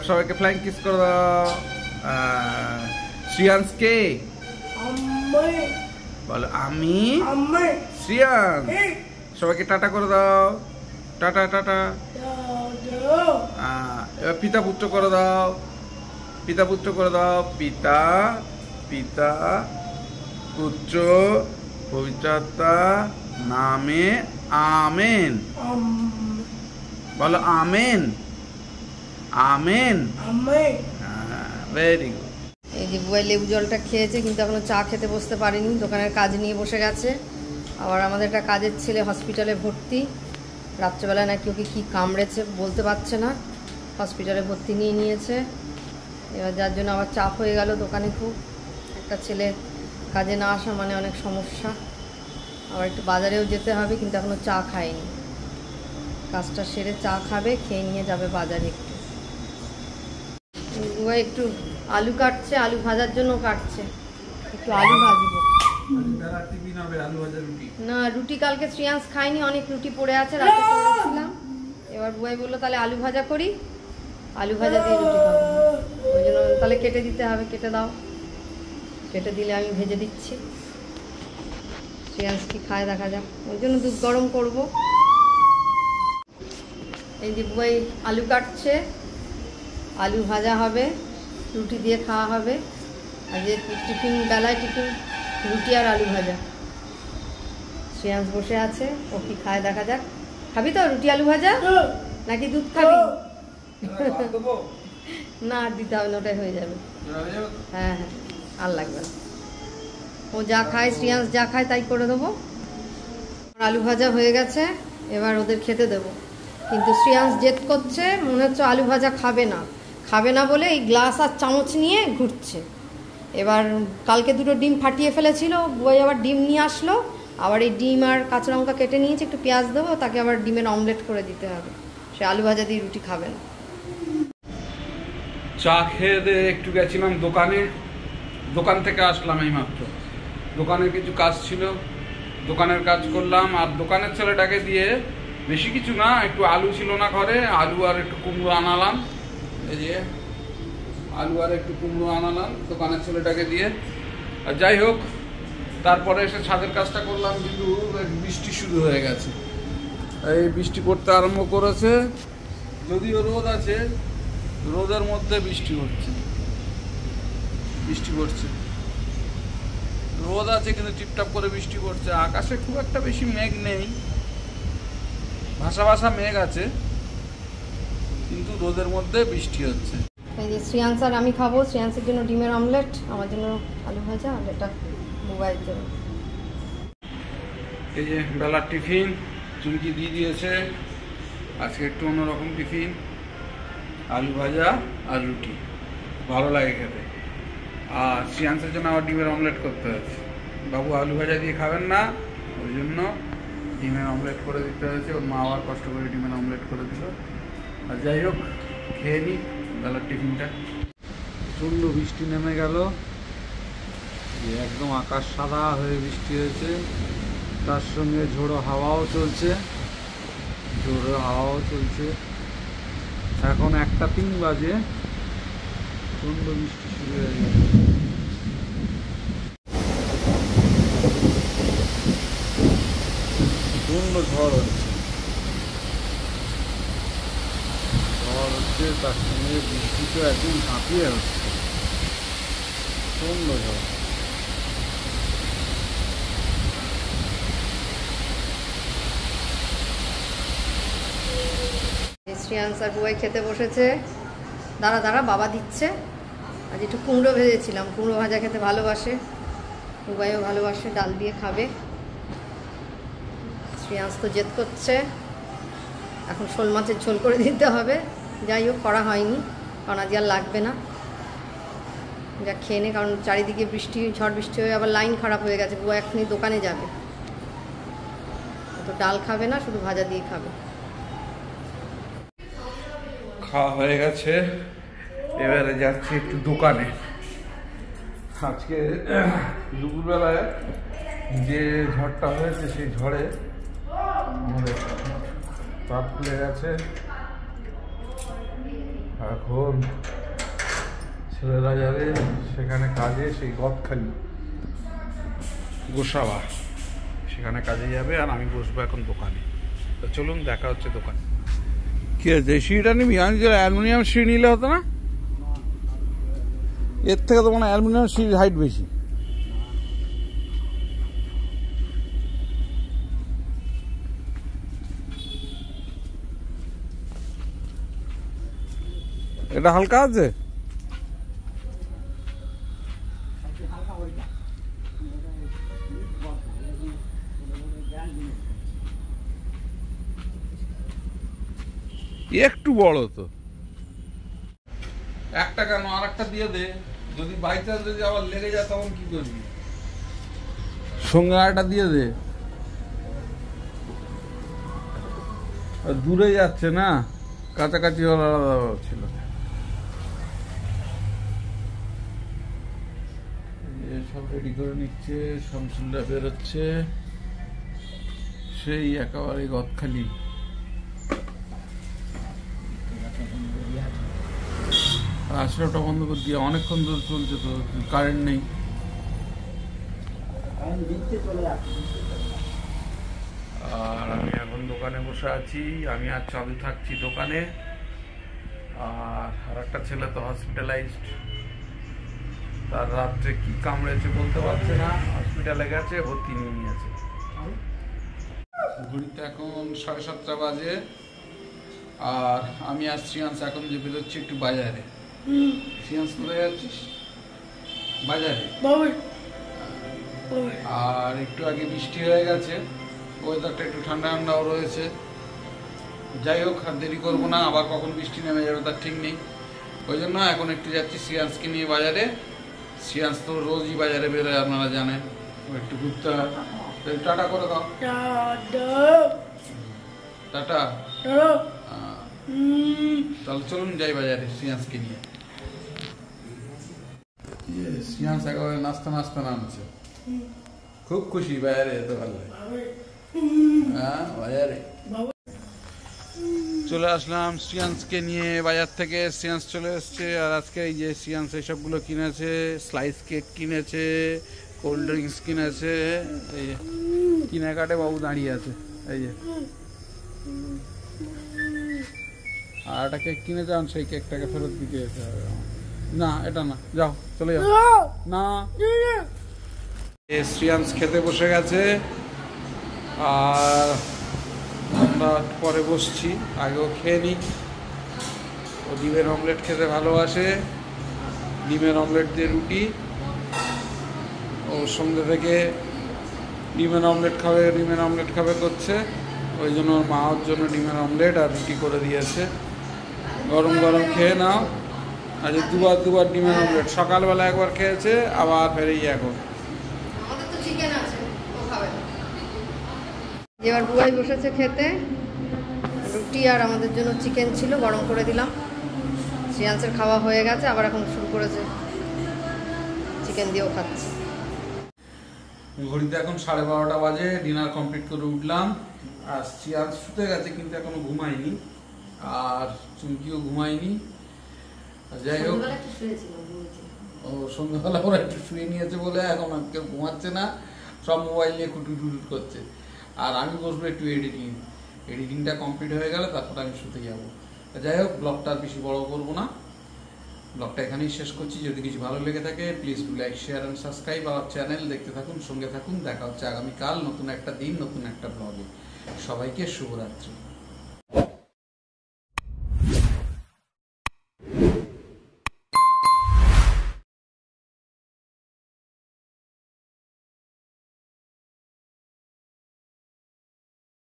সবাইকে flying kiss করে দাও। শ্রিয়াংশ কে বলো? আমি শ্রিয়াংশ। সবাইকে টাটা করে দাও। Tata tata. এবার পিতা পুত্র করে দাও। পিতা পুত্র করে দাও। পিতা পিতা পুত্র পবিত্রতা নামে আমেন বলো। Amen amen. Very good. এই যে বুয়াই লেবু জলটা খেয়েছে, কিন্তু এখনো চা খেতে বসতে পারেনি, দোকানের কাজ নিয়ে বসে গেছে। আবার আমাদের একটা কাজের ছেলে হসপিটালে ভর্তি, রাত্রেবেলা নাকি ওকে কী কামড়েছে বলতে পারছে না, হসপিটালে ভর্তি নিয়ে নিয়েছে। এবার যার জন্য আবার চাপ হয়ে গেল দোকানে খুব। একটা ছেলে কাজে না আসা মানে অনেক সমস্যা। আবার একটু বাজারেও যেতে হবে, কিন্তু এখনও চা খায়নি। কাজটা সেরে চা খাবে, খেয়ে নিয়ে যাবে বাজারে। একটু আলু কাটছে, আলু ভাজার জন্য কাটছে। একটু আলু ভাজবো না, রুটি কালকে শ্রিয়াংশ খায়নি, অনেক রুটি পড়ে আছে, রাতে করেছিলাম। এবার বুয়াই বললো তাহলে আলু ভাজা করি, আলু ভাজা দিয়ে রুটি খাবো। ওই জন্য তাহলে কেটে দিতে হবে। কেটে দাও। কেটে দিলে আমি ভেজে দিচ্ছি। শ্রিয়াংশ কি খায় দেখা যাক, ওই জন্য দুধ গরম করব। এই যে বুয়াই আলু কাটছে, আলু ভাজা হবে, রুটি দিয়ে খাওয়া হবে। আর যে টিফিন বেলায় টিফিন রুটি আর আলু ভাজা। শ্রেয়াংশ বসে আছে, ও কি খায় দেখা যাক। খাবি তো রুটি আলু ভাজা, নাকি দুধ খাবি? না দিতে হবে না, ওটাই হয়ে যাবে। হ্যাঁ হ্যাঁ, আর লাগবে না। ও যা খায়, শ্রেয়াংশ যা খায় তাই করে দেবো। আলু ভাজা হয়ে গেছে, এবার ওদের খেতে দেবো। কিন্তু শ্রেয়াংশ জেদ করছে, মনে হচ্ছে আলু ভাজা খাবে না। খাবে না বলে এই গ্লাস আর চামচ নিয়ে ঘুরছে। এবার কালকে দুটো ডিম ফাটিয়ে ফেলেছিল, বই আবার ডিম নিয়ে আসলো। আবার এই ডিম আর কাঁচা লঙ্কা কেটে নিয়েছে, একটু পেঁয়াজ দেবো, তাকে আবার ডিমের অমলেট করে দিতে হবে। সে আলু ভাজা দিয়ে রুটি খাবে না। চা খেয়ে দিয়ে একটু গেছিলাম দোকানে, দোকান থেকে আসলাম এই মাত্র। দোকানে কিছু কাজ ছিল, দোকানের কাজ করলাম। আর দোকানের ছেলেটাকে দিয়ে বেশি কিছু না, একটু আলু ছিল না ঘরে, আলু আর একটু কুমড়ো আনালাম। এই যে আলু আর একটু কুমড়ো আনালাম দোকানের ছেলেটাকে দিয়ে। আর যাই হোক, তারপরে এসে ছাদের কাজটা করলাম, কিন্তু বৃষ্টি শুরু হয়ে গেছে। এই বৃষ্টি পড়তে আরম্ভ করেছে, যদিও রোদ আছে, রোদের মধ্যে বৃষ্টি হচ্ছে, বৃষ্টি পড়ছে। রোদ আছে কিন্তু টিপটাপ করে বৃষ্টি পড়ছে। আকাশে খুব একটা বেশি মেঘ নেই, ভাসা ভাসা মেঘ আছে, কিন্তু রোদের মধ্যে বৃষ্টি হচ্ছে। এই যে শ্রেয়াংশ আর আমি খাবো। শ্রেয়াংশের জন্য ডিমের অমলেট, আমার জন্য আলু ভাজা, আর এটা মোবাইলের জন্য। এই যে বেলার টিফিন চুমকি দিয়ে দিয়েছে। আজকে একটু অন্যরকম টিফিন, আলু ভাজা আর রুটি, ভালো লাগে খেতে। আর শ্রেয়াংশের জন্য আবার ডিমের অমলেট করতে হয়েছে। বাবু আলু ভাজা দিয়ে খাবেন না, ওই জন্য ডিমের অমলেট করে দিতে হয়েছে। ওর মা আবার কষ্ট করে ডিমের অমলেট করে দিল। আর যাই হোক, খেয়ে নিই বেলার টিফিনটা। প্রচণ্ড বৃষ্টি নেমে গেল, একদম আকাশ সাদা হয়ে বৃষ্টি হয়েছে, তার সঙ্গে ঝোড়ো হাওয়াও চলছে, ঝোড়ো হাওয়াও চলছে। এখন 1:03 বাজে, প্রচণ্ড বৃষ্টি শুরু হয়ে গেছে। প্রচণ্ড ঝড় হচ্ছে, ঝড় হচ্ছে, তার সঙ্গে বৃষ্টি তো একদম ঝাঁপিয়ে হচ্ছে, প্রচণ্ড ঝড়। শ্রেয়াংশ আর বুয়াই খেতে বসেছে। দাঁড়া দাঁড়া, বাবা দিচ্ছে। আজ একটু কুমড়ো ভেজেছিলাম, কুমড়ো ভাজা খেতে ভালোবাসে, বুয়াইও ভালোবাসে, ডাল দিয়ে খাবে। শ্রেয়াংশ তো জেদ করছে, এখন শোল মাছের ঝোল করে দিতে হবে। যাই হোক, করা হয়নি, কারণ আজ আর লাগবে না। যা খেয়ে নে, কারণ চারিদিকে বৃষ্টি, ঝড় বৃষ্টি হয়ে আবার লাইন খারাপ হয়ে গেছে। বুয়া এখনই দোকানে যাবে, তো ডাল খাবে না, শুধু ভাজা দিয়ে খাবে। খাওয়া হয়ে গেছে, এবারে যাচ্ছি একটু দোকানে। আজকে দুপুরবেলায় যে ঝড়টা হয়েছে, সেই ঝড়ে আমাদের তাপ খুলে গেছে, এখন ছেলেরা যাবে সেখানে কাজে, সেই গদখালি গোসাবা, সেখানে কাজে যাবে, আর আমি বসবো এখন দোকানে। তো চলুন দেখা হচ্ছে দোকানে। কি আছে সিঁড়িটা নিবি? আমি যে অ্যালুমিনিয়াম সিঁড়ি নিলে হতো না? এর থেকে তো মনে হয় অ্যালুমিনিয়াম সিঁড়ির হাইট বেশি। এটা হালকা আছে? একটু বড় তো, একটা কেন আর একটা দিয়ে দে, যদি বাই চান্স যদি আবার লেগে যায় তখন কি করবি? সঙ্গে আরেকটা দিয়ে দে, দূরে যাচ্ছে না, কাছাকাছি হলে আলাদা ছিল। সব রেডি করে নিচ্ছে, শামসুল্লাহ বেরোচ্ছে, সেই একেবারে গদখালি। আশরাটা বন্ধ করে দিয়ে অনেকক্ষণ ধরে চলছে তো, কারেন্ট নেই। আর আমি এখন দোকানে বসে আছি, আমি আর চালু থাকছি দোকানে। আর একটা ছেলে তো হসপিটালাইজড, তার রাত্রে কি কামড়েছে বলতে পারছে না, হসপিটালে গেছে, ভর্তি নিয়ে নিয়েছে। ঘড়িতে এখন 7:30 বাজে, আর আমি আর শ্রিয়াংশ এখন যে বেরোচ্ছি একটু বাজারে। শ্রিয়াংশ কোথায় যাচ্ছিস? বাজারে। আর একটু আগে বৃষ্টি হয়ে গেছে, ওয়েদারটা একটু ঠান্ডা ঠান্ডাও রয়েছে। যাই হোক, আর দেরি করবো না, আবার কখন বৃষ্টি নেমে যাবে তার ঠিক নেই। ওই জন্য এখন একটু যাচ্ছি শ্রিয়াংশকে নিয়ে বাজারে। শ্রিয়াংশ তো রোজই বাজারে বেরোয়, আপনারা জানেন, একটু ঘুরতে হয়। টাটা করে দাও। টাটা। তাহলে চলুন যাই বাজারে শ্রিয়াংশকে নিয়ে। শ্রিয়াংশ একেবারে নাস্তা নাস্তা নামছে, খুব খুশি বাজারে যেতে পারলে। হ্যাঁ, বাজারে চলে আসলাম শ্রিয়াংশকে নিয়ে বাজার থেকে। শ্রিয়াংশ চলে এসছে, আর আজকে এই যে শ্রিয়াংশ এইসবগুলো কিনেছে, স্লাইস কেক কিনেছে, কোল্ড ড্রিঙ্কস কিনেছে। এই যে কিনাকাটে বাবু দাঁড়িয়ে আছে, এই যে। আর একটা কেক কিনে যান, সেই কেকটাকে ফেরত দিতে যেতে হবে। না, এটা না, যাও চলে যাও। না, শ্রিয়াংশ খেতে বসে গেছে, আর আমরা পরে বসছি, আগেও খেয়ে নিই। ও ডিমের অমলেট খেতে ভালোবাসে, ডিমের অমলেট দিয়ে রুটি। ও সন্ধ্যে থেকে ডিমের অমলেট খাবে করছে, ওই জন্য ওর মা ওর জন্য ডিমের অমলেট আর রুটি করে দিয়েছে। গরম গরম খেয়ে নাও। আজ দুবার ডিমের অমলেট, সকালবেলা একবার খেয়েছে, আবার ফেরেই এখন। এবার বুয়াই বসেছে খেতে, রুটি আর আমাদের জন্য চিকেন ছিল, গরম করে দিলাম। শ্রিয়াংশের খাওয়া হয়ে গেছে, আবার এখন শুরু করেছে, চিকেন দিয়েও খাচ্ছে। ঘড়িতে এখন 12:30 বাজে, ডিনার কমপ্লিট করে উঠলাম। আর শ্রিয়াংশ শুতে গেছে কিন্তু এখনো ঘুমায়নি, আর চুমকিও ঘুমায়নি। যাই হোক, ও সন্ধ্যাবেলা ওরা একটু শুয়ে নিয়েছে বলে এখন কেউ ঘুমাচ্ছে না, সব মোবাইল নিয়ে কুটুট করছে। আর আমি বসবো একটু এডিটিংটা কমপ্লিট হয়ে গেলে তারপর আমি শুতে যাবো। যাই হোক, ব্লগটা আর বেশি বড় করবো না, ব্লগটা এখানেই শেষ করছি। যদি কিছু ভালো লেগে থাকে please do like, share and subscribe our channel. দেখতে থাকুন, সঙ্গে থাকুন। দেখা হচ্ছে আগামীকাল নতুন একটা দিন, নতুন একটা ব্লগে। সবাইকে শুভরাত্রি।